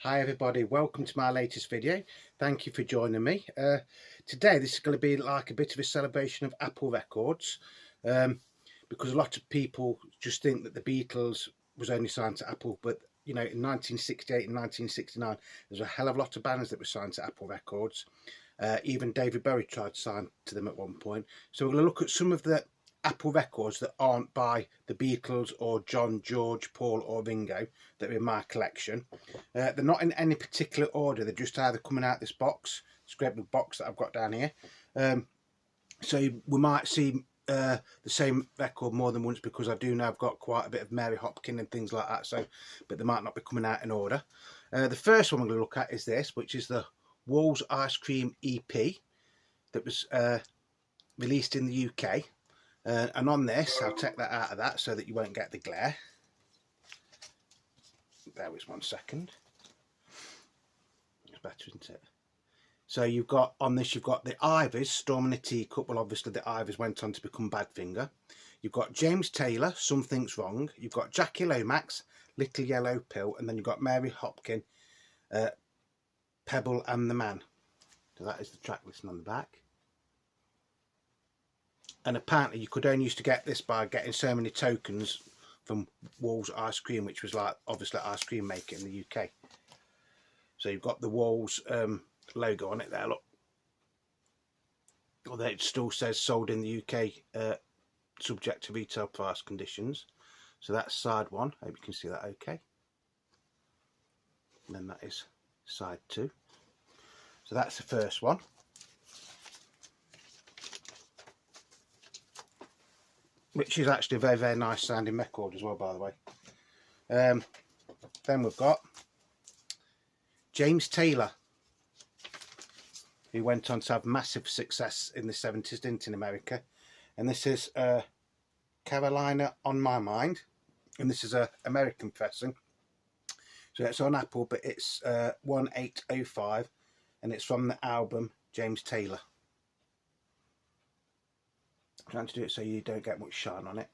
Hi everybody, welcome to my latest video. Thank you for joining me. Today this is going to be like a bit of a celebration of Apple Records, because a lot of people just think that the Beatles was only signed to Apple, but you know, in 1968 and 1969 there's a hell of a lot of bands that were signed to Apple Records. Even David Bowie tried to sign to them at one point. So we're going to look at some of the Apple Records that aren't by the Beatles or John, George, Paul or Ringo that are in my collection. They're not in any particular order, they're just either coming out this box, this great big box that I've got down here. So we might see the same record more than once, because I do know I've got quite a bit of Mary Hopkin and things like that, so but they might not be coming out in order. The first one we're going to look at is this, which is the Walls Ice Cream EP that was released in the UK. And on this, I'll take that out of that so that you won't get the glare. There was 1 second. It's better, isn't it? So you've got, on this, you've got the Ivies, Storm in a Teacup. Well, obviously the Ivies went on to become Badfinger. You've got James Taylor, Something's Wrong. You've got Jackie Lomax, Little Yellow Pill. And then you've got Mary Hopkin, Pebble and the Man. So that is the track listing on the back. And apparently you could only used to get this by getting so many tokens from Walls Ice Cream, which was like obviously ice cream maker in the UK. So you've got the Walls logo on it there, look. Although it still says sold in the UK, subject to retail price conditions. So that's side one. Hope you can see that okay. And then that is side two. So that's the first one. Which is actually a very, very nice sounding record as well, by the way. Then we've got James Taylor, who went on to have massive success in the 70s, didn't he, in America. And this is Carolina on My Mind. And this is an American pressing. So it's on Apple, but it's 1805. And it's from the album James Taylor. Trying to do it so you don't get much shine on it.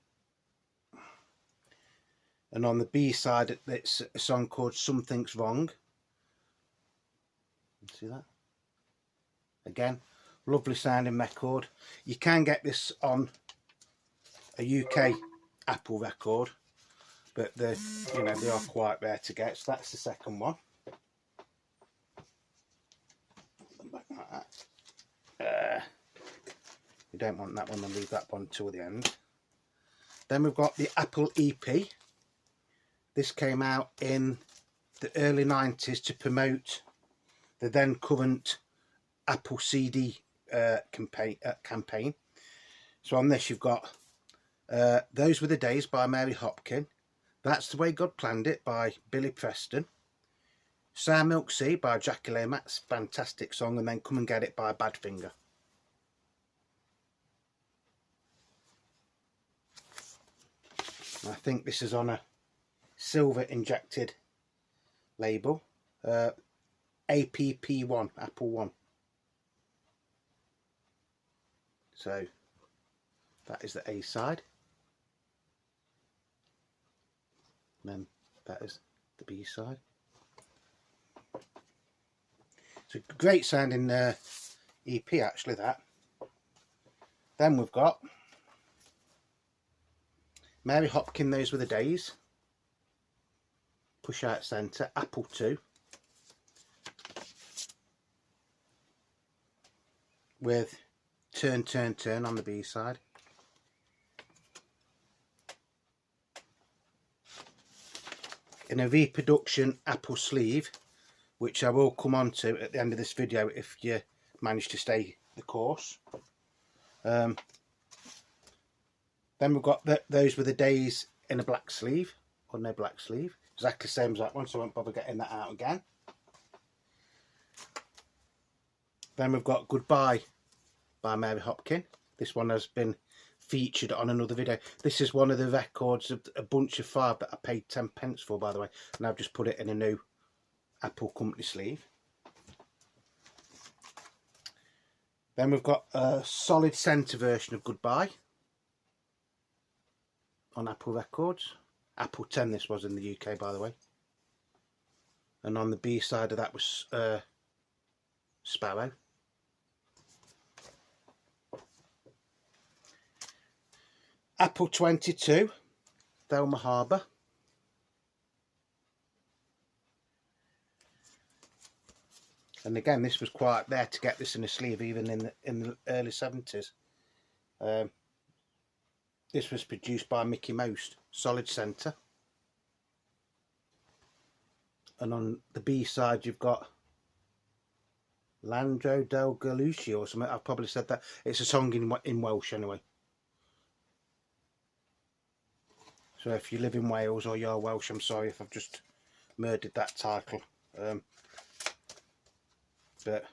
And on the B side, it's a song called Something's Wrong. See that? Again, lovely sounding record. You can get this on a UK Apple record, but they are quite rare to get. So that's the second one. Back like that. You don't want that one, then leave that one till the end. Then we've got the Apple EP. This came out in the early 90s to promote the then current Apple CD campaign. So on this you've got Those Were the Days by Mary Hopkin, That's the Way God Planned It by Billy Preston, Sour Milk Sea by Jackie Lomax, fantastic song, and then Come and Get It by Badfinger. I think this is on a silver injected label, APP1, Apple 1. So that is the A side, and then that is the B side. It's a great sounding EP actually, that. Then we've got Mary Hopkin, Those Were the Days, Push Out Centre, Apple 2, with Turn, Turn, Turn on the B side. In a reproduction Apple sleeve, which I will come on to at the end of this video if you manage to stay the course. Then we've got Those Were the Days in a black sleeve, or no black sleeve. Exactly the same as that one, so I won't bother getting that out again. Then we've got Goodbye by Mary Hopkin. This one has been featured on another video. This is one of the records of a bunch of 5 that I paid 10p for, by the way. And I've just put it in a new Apple company sleeve. Then we've got a solid centre version of Goodbye on Apple Records. Apple 10 this was in the UK, by the way. and on the B side of that was Sparrow. Apple 22, Thelma Harbour. And again, this was quite rare to get this in a sleeve, even in the early 70s. This was produced by Mickey Mouse, solid centre. And on the B side, you've got Landro del Galucci or something. I've probably said that. It's a song in Welsh anyway. So if you live in Wales or you're Welsh, I'm sorry if I've just murdered that title. But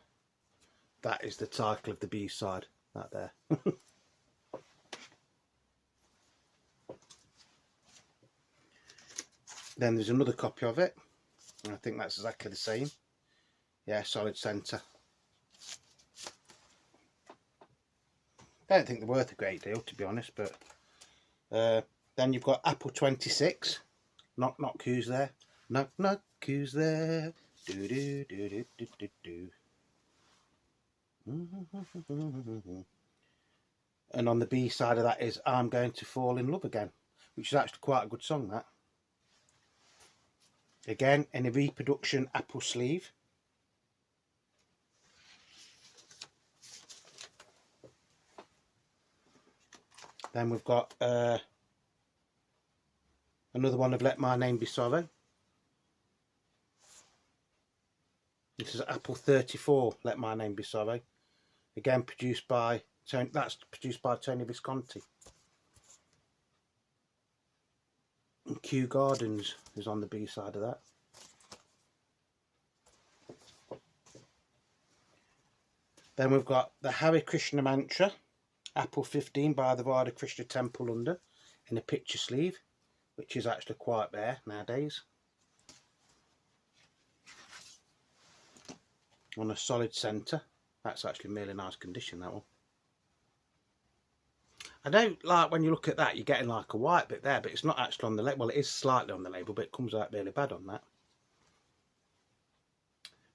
that is the title of the B-side, that there. Then there's another copy of it. I think that's exactly the same. Yeah, solid centre. I don't think they're worth a great deal, to be honest, but then you've got Apple 26. Knock knock, who's there? Knock knock, who's there? Do do do do do do do. And on the B side of that is I'm Going to Fall in Love Again, which is actually quite a good song, that. Again, in a reproduction Apple sleeve. Then we've got another one of Let My Name Be Sorrow. This is Apple 34, Let My Name Be Sorrow. Again, produced by Tony, that's produced by Tony Visconti. And Kew Gardens is on the B side of that. Then we've got the Hare Krishna Mantra, Apple 15 by the Radha Krishna Temple London, in a picture sleeve, which is actually quite rare nowadays. On a solid centre. That's actually really nice condition, that one. I don't like when you look at that, you're getting like a white bit there, but it's not actually on the label. Well, it is slightly on the label, but it comes out really bad on that.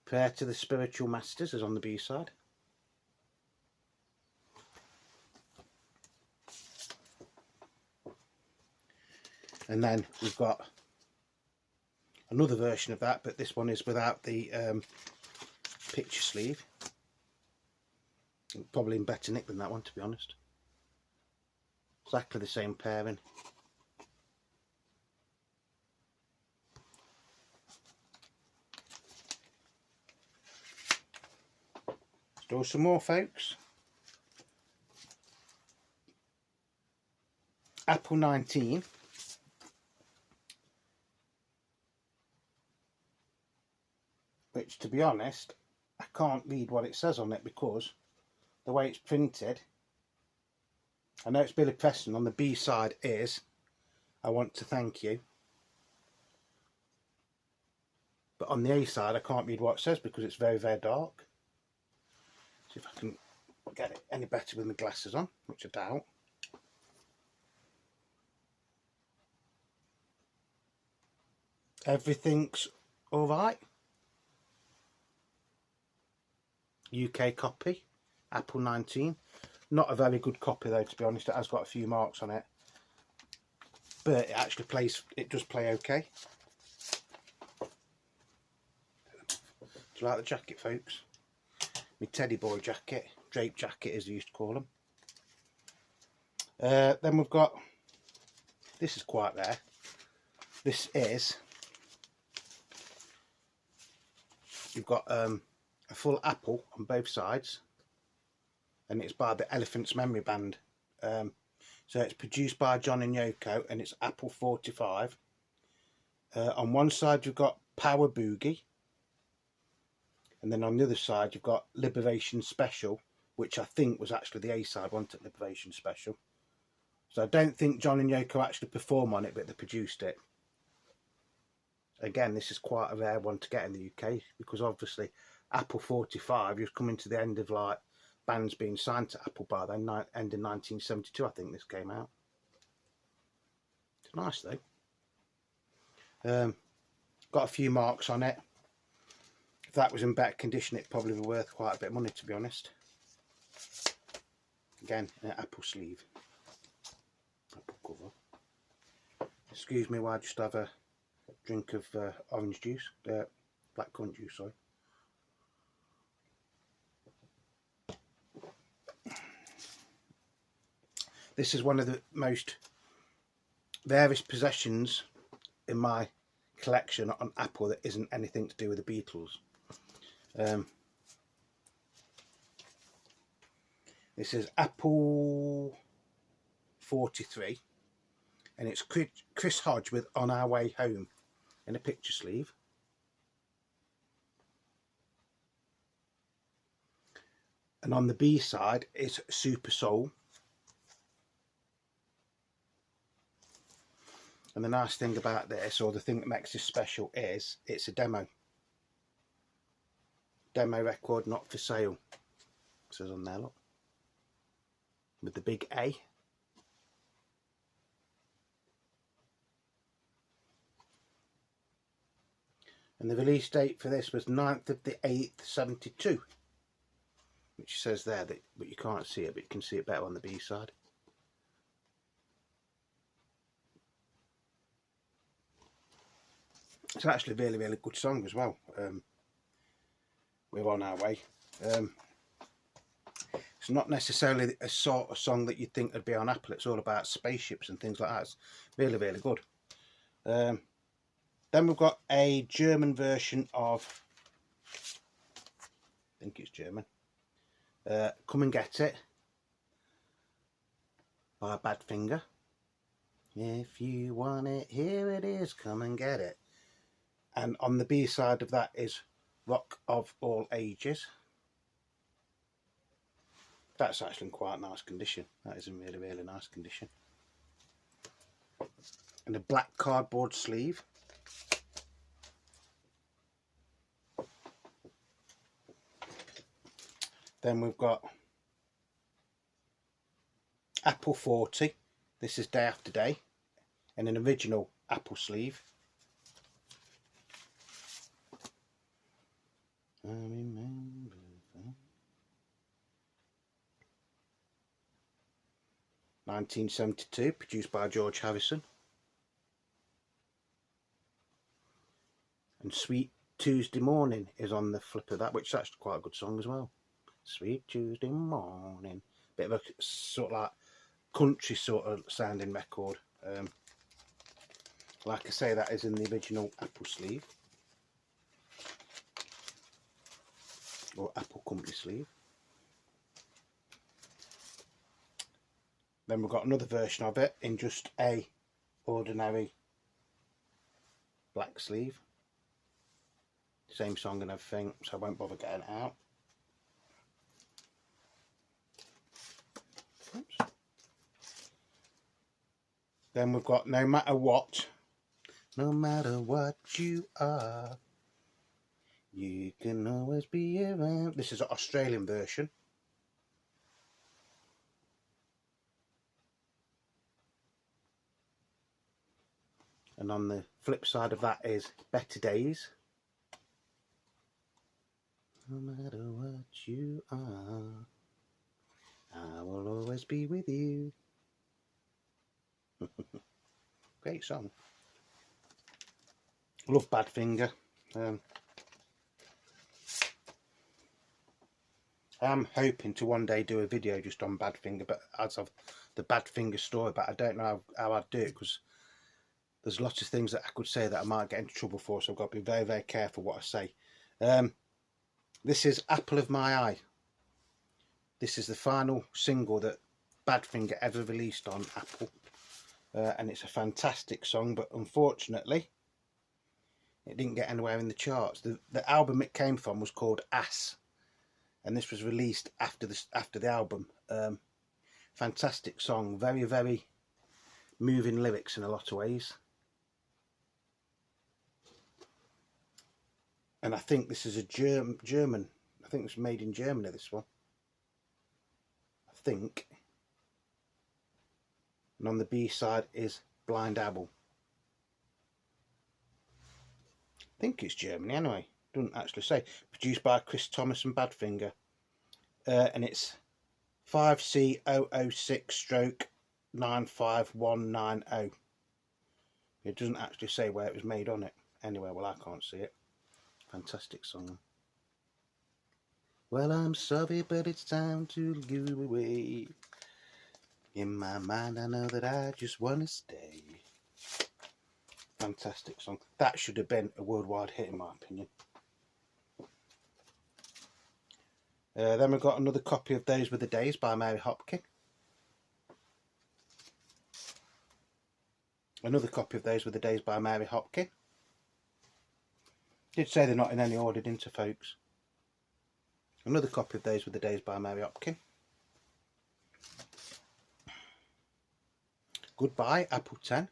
Prayer to the Spiritual Masters is on the B side. And then we've got another version of that, but this one is without the picture sleeve. Probably in better nick than that one, to be honest. Exactly the same pairing. Let's do some more, folks. Apple 19. Which, to be honest, I can't read what it says on it because the way it's printed, I know it's Billy Preston. On the B side is I want to thank you, but on the A side I can't read what it says because it's very, very dark. See if I can get it any better with my glasses on, which I doubt. Everything's alright. UK copy, Apple 19. Not a very good copy though, to be honest. It has got a few marks on it, but it actually plays, it does play okay. Do you like the jacket, folks? My teddy boy jacket, drape jacket as they used to call them. Then we've got, this is quite rare. This is, you've got a full apple on both sides, and it's by the Elephant's Memory Band. So it's produced by John and Yoko, and it's Apple 45. On one side you've got Power Boogie, and then on the other side you've got Liberation Special, which I think was actually the A side, wasn't it? Liberation Special. So I don't think John and Yoko actually perform on it, but they produced it. Again, this is quite a rare one to get in the UK, because obviously Apple 45, you're coming to the end of like bands being signed to Apple by then, end in 1972 I think this came out. It's nice though. Got a few marks on it, that was in better condition, it'd probably be worth quite a bit of money, to be honest. Again, an apple sleeve, apple cover. Excuse me while I just have a drink of orange juice, blackcurrant juice, sorry. This is one of the most various possessions in my collection on Apple that isn't anything to do with the Beatles. This is Apple 43, and it's Chris Hodge with On Our Way Home in a picture sleeve. And on the B side is Super Soul. And the nice thing about this, or the thing that makes this special, is it's a demo record, not for sale. It says on there, look, with the big A. And the release date for this was 9th of the 8th 72, which says there, that but you can't see it, but you can see it better on the B side. It's actually a really, really good song as well. We're On Our Way. It's not necessarily a sort of song that you'd think would be on Apple. It's all about spaceships and things like that. It's really, really good. Then we've got a German version of, I think it's German, Come and Get It by Badfinger. If you want it, here it is, come and get it. And on the B side of that is Rock of All Ages. That's actually in quite nice condition. That is in really, really nice condition. And a black cardboard sleeve. Then we've got Apple 40. This is Day After Day, and an original Apple sleeve. I remember that. 1972, produced by George Harrison. And Sweet Tuesday Morning is on the flip of that, which is actually quite a good song as well. Sweet Tuesday Morning. Bit of a sort of like country sort of sounding record. Like I say, that is in the original Apple sleeve. Or Apple Company sleeve. Then we've got another version of it in just a ordinary black sleeve. Same song and everything, so I won't bother getting it out. Oops. Then we've got No Matter What. No matter what you are, you can always be around. This is an Australian version. And on the flip side of that is Better Days. No matter what you are, I will always be with you. Great song. Love Badfinger. I'm hoping to one day do a video just on Badfinger, but as of the Badfinger story, but I don't know how I'd do it, because there's lots of things that I could say that I might get into trouble for, so I've got to be very, very careful what I say. This is Apple of My Eye. This is the final single that Badfinger ever released on Apple, and it's a fantastic song, but unfortunately it didn't get anywhere in the charts. The album it came from was called Ass, and this was released after the album. Fantastic song, very, very moving lyrics in a lot of ways. And I think this is a German. I think it's made in Germany, this one. I think. And on the B side is Blind Apple. I think it's Germany anyway. Doesn't actually say. Produced by Chris Thomas and Badfinger. And it's 5C006-95190. It doesn't actually say where it was made on it. Anyway, well, I can't see it. Fantastic song. Well, I'm sorry, but it's time to go away. In my mind, I know that I just want to stay. Fantastic song. That should have been a worldwide hit, in my opinion. Then we've got another copy of Those Were the Days by Mary Hopkin. Another copy of Those Were the Days by Mary Hopkin. Did say they're not in any order, didn't I, folks? Another copy of Those Were the Days by Mary Hopkin. Goodbye, Apple 10.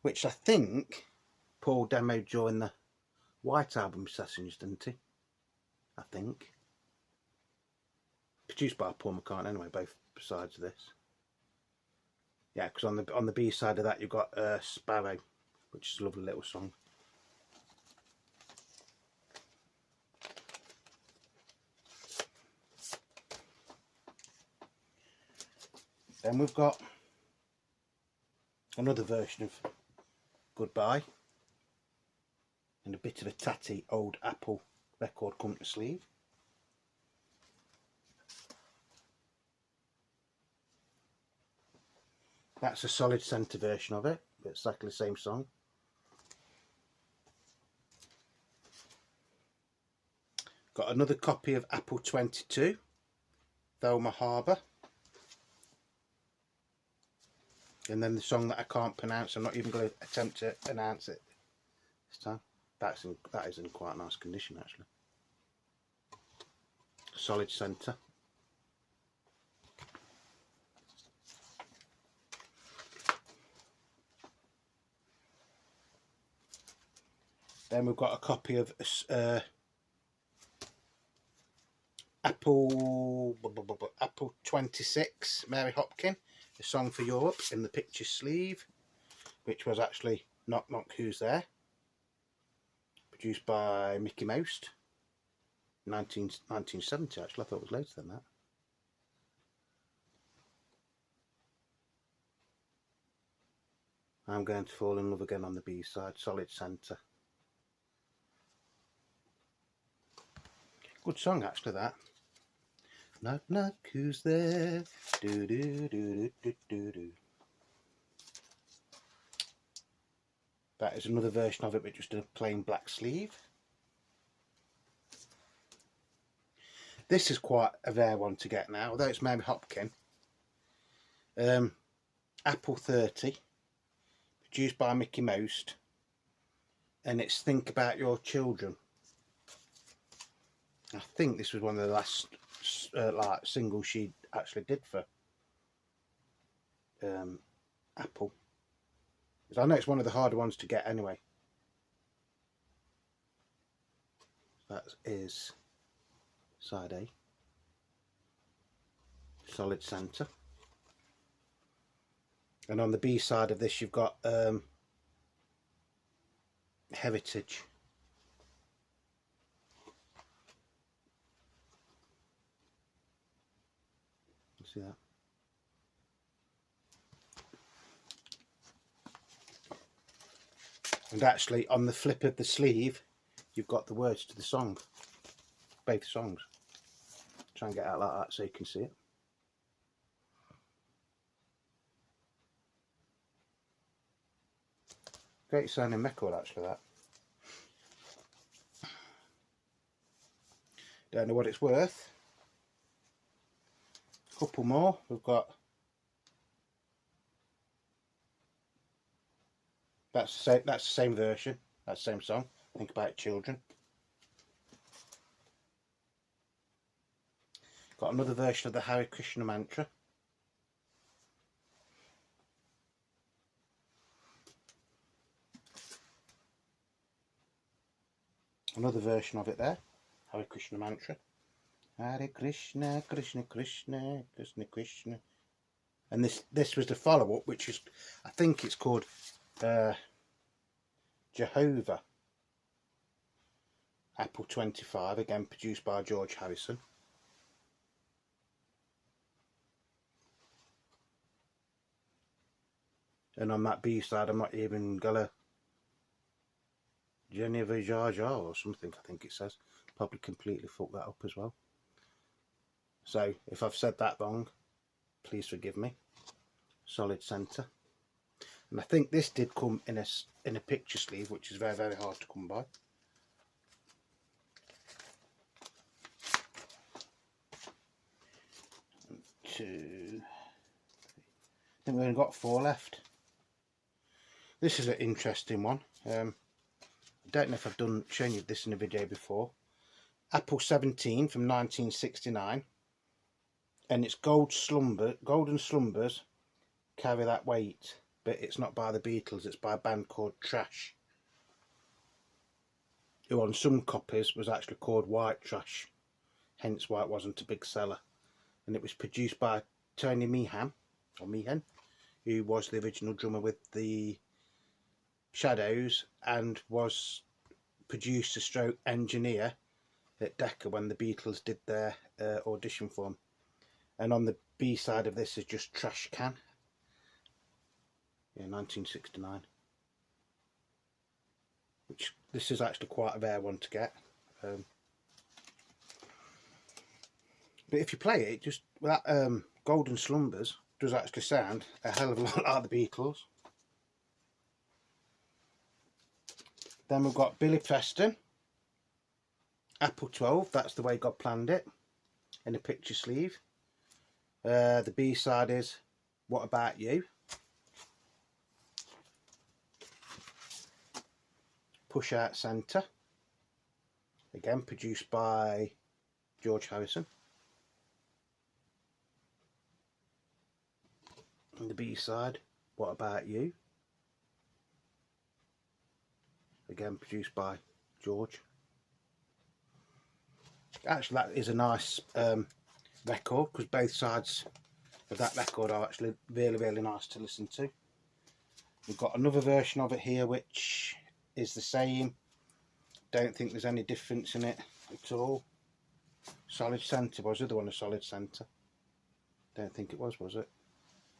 Which I think Paul demoed during the White Album sessions, didn't he? I think. Produced by Paul McCartney anyway, both sides of this. Yeah, because on the B side of that you've got Sparrow, which is a lovely little song. Then we've got another version of Goodbye in a bit of a tatty old Apple record company sleeve. That's a solid centre version of it, but it's exactly the same song. Got another copy of Apple 22, Thelma Harbour. And then the song that I can't pronounce, I'm not even going to attempt to announce it this time. That is in quite nice condition, actually. Solid centre. Then we've got a copy of Apple 26, Mary Hopkin, A Song for Europe, in the picture sleeve, which was actually Knock Knock Who's There, produced by Mickey Mouse, 1970 actually. I thought it was later than that. I'm Going to Fall in Love Again on the B side, solid centre. Good song actually, that. Knock knock, who's there? Do do do do do do. That is another version of it, but just a plain black sleeve. This is quite a rare one to get now, although it's Mary Hopkin. Apple 30, produced by Mickey Mouse, and it's Think About Your Children. I think this was one of the last like singles she actually did for Apple. I know it's one of the harder ones to get anyway. That is side A. Solid centre. And on the B side of this you've got Heritage. See that? And actually on the flip of the sleeve you've got the words to the song, both songs. Try and get out like that so you can see it. Great sounding record actually, that. Don't know what it's worth. Couple more. We've got that's the same version, that's the same song, Think About Children. Got another version of the Hare Krishna mantra. Another version of it there, Hare Krishna mantra. Hare Krishna, Krishna Krishna, Krishna Krishna, And this was the follow-up, which is, I think it's called Jehovah Apple 25, again produced by George Harrison. And on that B side, I'm not even gonna Geneva Jar Jar or something, I think it says. Probably completely fucked that up as well. So if I've said that wrong, please forgive me. Solid centre. And I think this did come in a picture sleeve, which is very, very hard to come by. 1, 2, I think we've only got 4 left. This is an interesting one. I don't know if I've shown you this in a video before. Apple 17 from 1969, and it's Golden Slumbers Carry That Weight, but it's not by the Beatles, it's by a band called Trash, who on some copies was actually called White Trash, hence why it wasn't a big seller. And it was produced by Tony Meehan, who was the original drummer with the Shadows and was producer stroke engineer at Decca when the Beatles did their audition for him. And on the B side of this is just Trash Can. Yeah, 1969. Which, this is actually quite a rare one to get. But if you play it, just that Golden Slumbers does actually sound a hell of a lot like the Beatles. Then we've got Billy Preston, Apple 12, That's the Way God Planned It, in a picture sleeve. The B side is What About You. Push Out Centre, again produced by George Harrison. And the B side, What About You, again produced by George. Actually, that is a nice record, because both sides of that record are actually really, really nice to listen to. We've got another version of it here which is the same. Don't think there's any difference in it at all. Solid centre, was the other one a solid centre? Don't think it was it?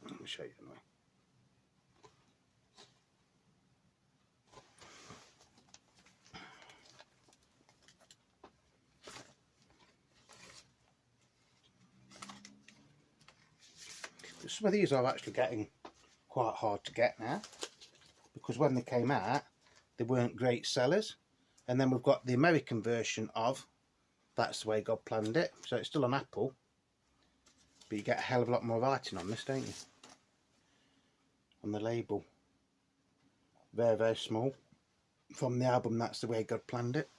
Let me show you anyway. Some of these are actually getting quite hard to get now, because when they came out they weren't great sellers. And then we've got the American version of That's the Way God Planned It. So it's still on Apple, but you get a hell of a lot more writing on this, don't you? On the label. Very, very small. From the album That's the Way God Planned It.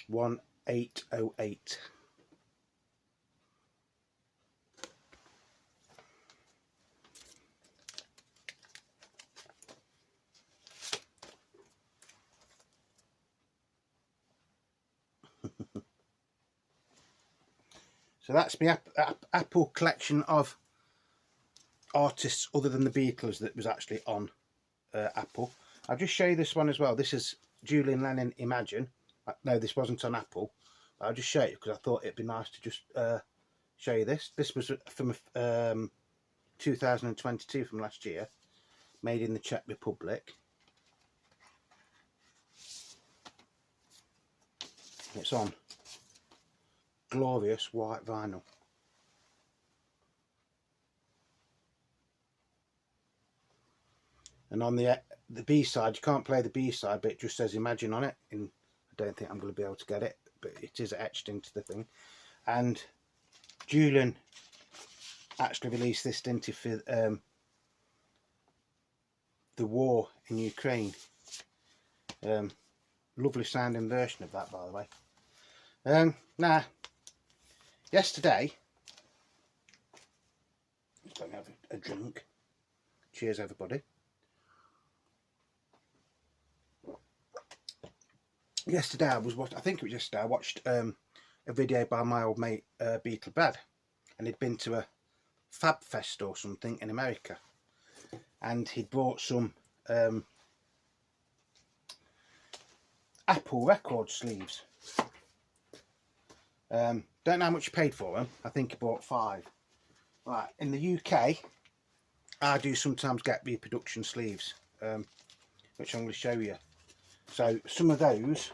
$1808. So that's my Apple collection of artists other than the Beatles that was actually on Apple. I'll just show you this one as well. This is Julian Lennon Imagine. No, this wasn't on Apple. I'll just show you because I thought it'd be nice to just show you this. This was from 2022, from last year, made in the Czech Republic. It's on glorious white vinyl. And on the B side, you can't play the B side, but it just says Imagine on it. I don't think I'm going to be able to get it, but it is etched into the thing. And Julian actually released this, didn't he, for the war in Ukraine. Lovely sounding version of that, by the way. Now, yesterday, just let me have a drink. Cheers, everybody. yesterday I think it was yesterday, I watched a video by my old mate Beatle Dave, and he'd been to a Fab Fest or something in America, and he'd brought some Apple record sleeves. Don't know how much he paid for them. I think he bought 5. Right, in the UK I do sometimes get reproduction sleeves, which I'm going to show you. So some of those,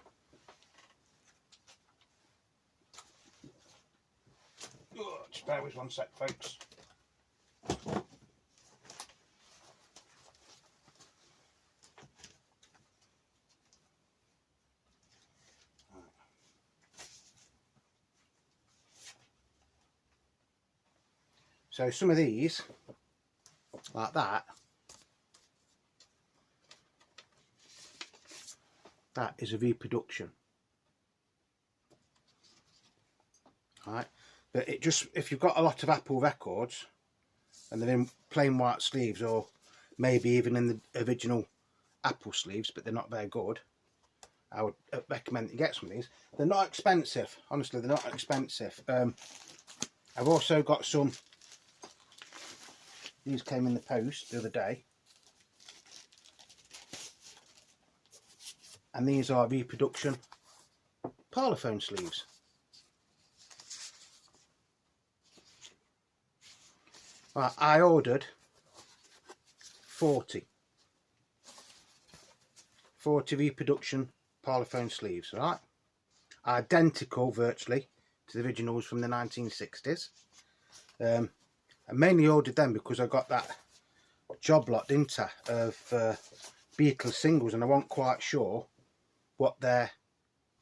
just bear with 1 sec, folks. So some of these, like that is a reproduction. Right, but it just, if you've got a lot of Apple records and they're in plain white sleeves, or maybe even in the original Apple sleeves but they're not very good, I would recommend that you get some of these. They're not expensive, honestly, they're not expensive. I've also got some. These came in the post the other day, and these are reproduction parlophone sleeves. Right, I ordered 40 reproduction parlophone sleeves, right? Identical virtually to the originals from the 1960s. I mainly ordered them because I got that job lot, didn't I, of Beatle singles, and I wasn't quite sure what their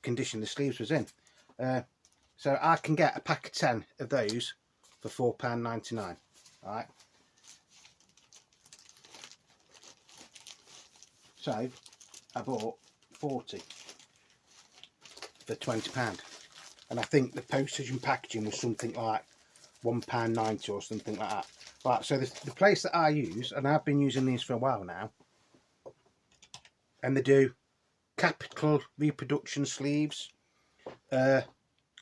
condition the sleeves was in. So I can get a pack of 10 of those for £4.99. Right. So I bought 40 for £20, and I think the postage and packaging was something like £1.90 or something like that. Right, so the place that I use, and I've been using these for a while now, and they do Capital reproduction sleeves,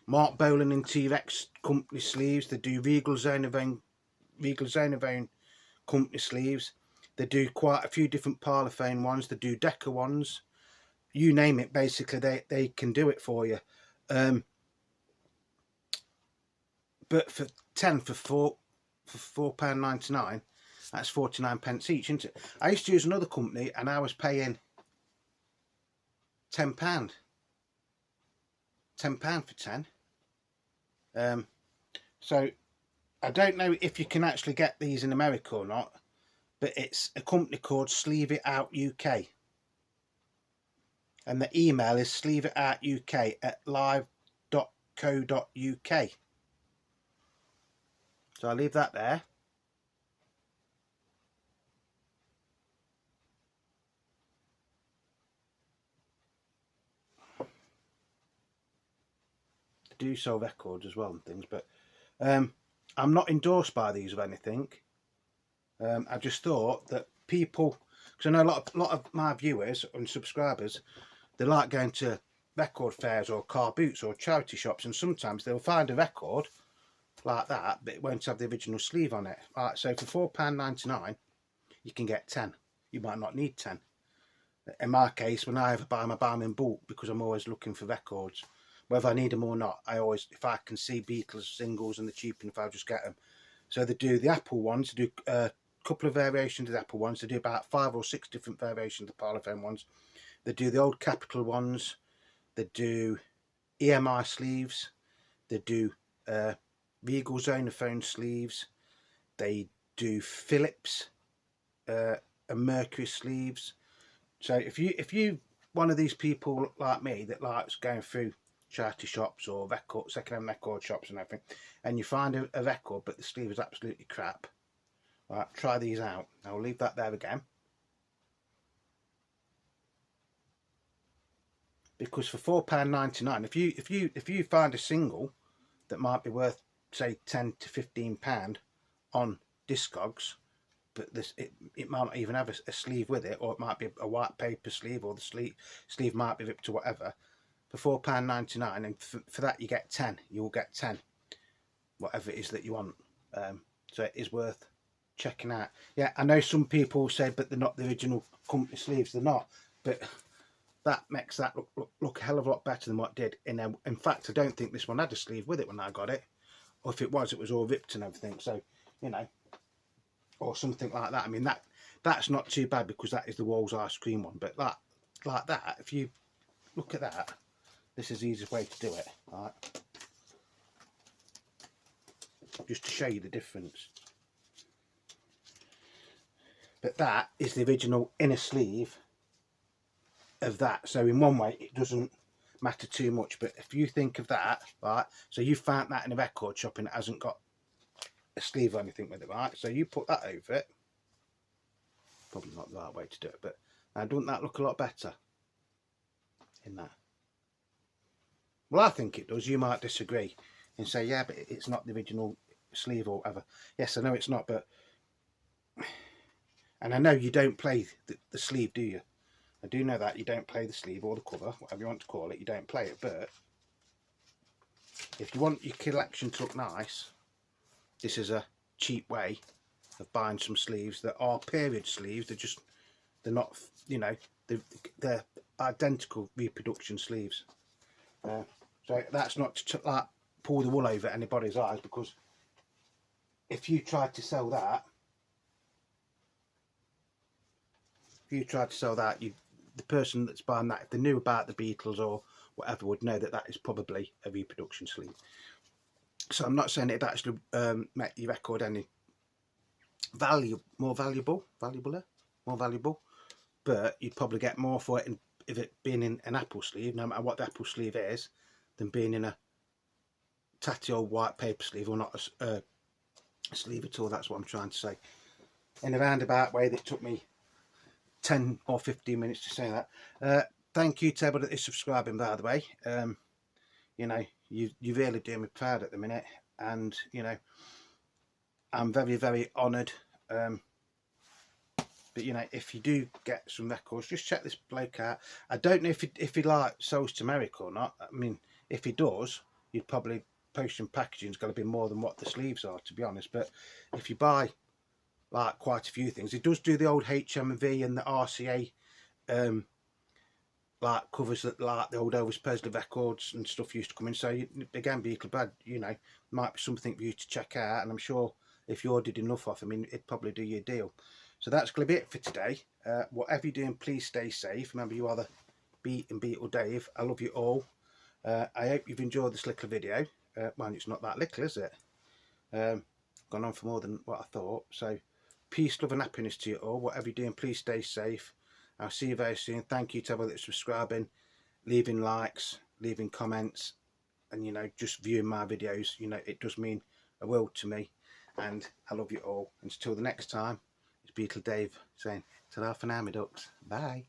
Mark Bolan and T-Rex company sleeves, they do Regal Zonavone company sleeves, they do quite a few different parlophone ones, they do Decca ones, you name it, basically they can do it for you. But for 10 for £4.99, that's 49p each, isn't it? I used to use another company and I was paying £10. £10 for 10. So I don't know if you can actually get these in America or not, but it's a company called Sleeve It Out UK, and the email is sleeveitoutuk@live.co.uk. So I'll leave that there. They do sell records as well and things, but I'm not endorsed by these or anything. I just thought that people, because I know a lot of my viewers and subscribers, they like going to record fairs or car boots or charity shops, and sometimes they'll find a record like that but it won't have the original sleeve on it. Right, so for £4.99 you can get 10. You might not need 10. In my case, when I ever buy them in bulk, because I'm always looking for records, whether I need them or not. I always, if I can see Beatles singles and they're cheap enough, I'll just get them. So they do the Apple ones, they do a couple of variations of the Apple ones, they do about 5 or 6 different variations of the parlophone ones. They do the old Capital ones, they do EMI sleeves, they do Regal Zonophone sleeves, they do Philips and Mercury sleeves. So if you one of these people like me that likes going through charity shops or second-hand record shops and everything, and you find a record but the sleeve is absolutely crap, right, try these out. I'll leave that there again, because for £4.99, if you find a single that might be worth say £10 to £15 on Discogs, but it might not even have a sleeve with it, or it might be a white paper sleeve, or the sleeve might be ripped or whatever, for £4.99, and for that you get 10. You will get 10, whatever it is that you want. So it is worth checking out. Yeah, I know some people say, but they're not the original company sleeves. They're not, but that makes that look a hell of a lot better than what it did. In fact, I don't think this one had a sleeve with it when I got it, or if it was all ripped and everything. So, you know, or something like that. I mean, that's not too bad because that is the Walls ice cream one. But like that, if you look at that, this is the easiest way to do it. Right? Just to show you the difference. But that is the original inner sleeve of that. So in one way, it doesn't matter too much. But if you think of that, right? So you found that in a record shop and it hasn't got a sleeve or anything with it, right? So you put that over it. Probably not the right way to do it, but now doesn't that look a lot better in that? Well, I think it does. You might disagree and say, yeah, but it's not the original sleeve or whatever. Yes, I know it's not, but, and I know you don't play the sleeve, do you? I do know that you don't play the sleeve or the cover, whatever you want to call it, you don't play it. But if you want your collection to look nice, this is a cheap way of buying some sleeves that are period sleeves. They're not, you know, they're identical reproduction sleeves. So that's not to like pull the wool over anybody's eyes, because if you tried to sell that, the person that's buying that, if they knew about the Beatles or whatever, would know that that is probably a reproduction sleeve. So I'm not saying it'd actually make your record any more valuable, but you'd probably get more for it if it being in an apple sleeve, no matter what the apple sleeve is, than being in a tatty old white paper sleeve, or not a sleeve at all. That's what I'm trying to say. In a roundabout way that took me 10 or 15 minutes to say that. Thank you to everybody that is subscribing, by the way. You know, you really do me proud at the minute, and you know, I'm very, very honoured. But you know, if you do get some records, just check this bloke out. I don't know if he like sells to America or not. I mean, if he does, you'd probably post and packaging's got to be more than what the sleeves are, to be honest. But if you buy like quite a few things, it does do the old HMV and the RCA like covers that, like the old Elvis Presley records and stuff used to come in. So again, Beatle Dave, you know, might be something for you to check out, and I'm sure if you ordered enough off, I mean, it'd probably do you a deal. So that's going to be it for today. Whatever you're doing, please stay safe. Remember, you are the Beatle Dave. I love you all. I hope you've enjoyed this little video. Well, it's not that little, is it? Gone on for more than what I thought. So peace, love and happiness to you all. Whatever you're doing, please stay safe. I'll see you very soon. Thank you to everyone that's subscribing, leaving likes, leaving comments, and you know, just viewing my videos. You know, it does mean a world to me, and I love you all. Until the next time, it's Beatle Dave saying ta-ra for now, my ducks. Bye.